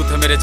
मौजूद है मेरे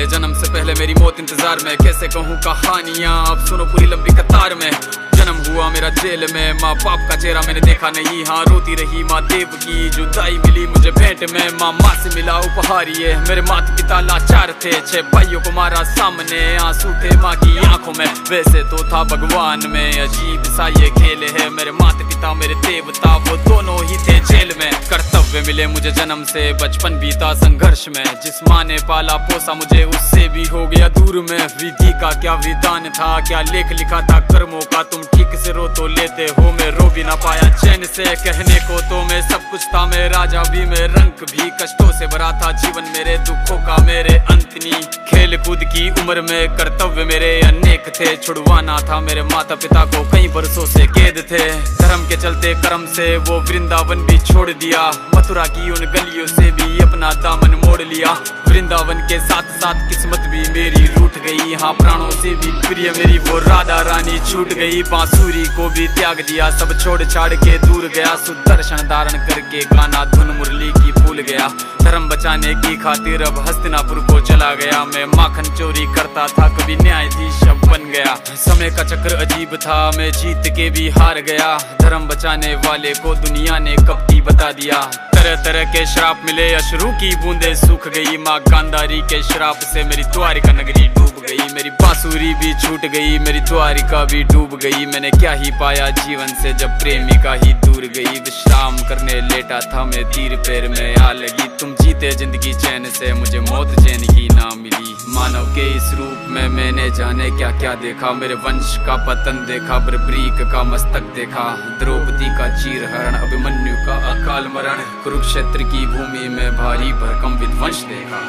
जन्म से पहले मेरी मौत इंतजार में। कैसे कहूँ कहानियाँ, अब सुनो पूरी लंबी कतार में। जन्म हुआ मेरा जेल में, माँ बाप का चेहरा मैंने देखा नहीं। हाँ रोती रही माँ देव की, जुदाई मिली मुझे भेंट में। माँ से मिला उपहार ये, मेरे माता पिता लाचार थे। 6 भाइयों को मारा सामने, आंसू थे माँ की आंखों में। वैसे तो था भगवान में, अजीब सा ये खेल है। मेरे माता पिता मेरे देवता, वो दोनों ही थे जेल में। कर्तव्य मिले मुझे जन्म से, बचपन बीता संघर्ष में। जिस माँ ने पाला पोसा मुझे, उससे भी हो गया दूर में। विधि का क्या विधान था, क्या लेख लिखा था कर्मों का। तुम ठीक से रो तो लेते हो, मैं रो भी ना पाया चैन से। कहने को तो मैं सब कुछ था, मैं राजा भी, मैं रंग भी। कष्टों से भरा था जीवन मेरे, दुखों का मेरे अंत नहीं। खेल कूद की उम्र में कर्तव्य मेरे अनेक थे। छुड़वाना था मेरे माता पिता को, कई बरसों से कैद थे। धर्म के चलते कर्म से वो वृंदावन भी छोड़ दिया। मथुरा की उन गलियों से भी अपना दामन मोड़ लिया। वृंदावन के साथ साथ किस्मत भी मेरी रूठ गई। हाँ प्राणों से भी प्रिय मेरी वो राधा रानी छूट गई। बांसुरी को भी त्याग दिया, सब छोड़ छाड़ के दूर गया। सुदर्शन धारण करके गाना धुन मुरली की भूल गया। धर्म बचाने की खातिर अब हस्तिनापुर को चला गया। मैं माखन चोरी करता था, कभी न्यायाधीश अब बन गया। समय का चक्र अजीब था, मैं जीत के भी हार गया। धर्म बचाने वाले को दुनिया ने कपटी बता दिया। तरह तरह के श्राप मिले, अश्रु की बूंदे सूख गई। माँ गांधारी के श्राप से मेरी द्वारिका नगरी डूब गई। मेरी बांसुरी भी छूट गई, मेरी द्वारिका भी डूब गई। मैंने क्या ही पाया जीवन से, जब प्रेमिका ही दूर गई। विश्राम करने लेटा था मैं, तीर पैर में आ लगी। तुम जीते जिंदगी चैन से, मुझे मौत चैन की ना मिली। मानव के इस रूप में मैंने जाने क्या क्या देखा। मेरे वंश का पतन देखा, बर्बरीक का मस्तक देखा। द्रौपदी का चीर हरण, अभिमन्यु का अकाल मरण। कुरुक्षेत्र की भूमि में भारी भरकम विध्वंस देखा।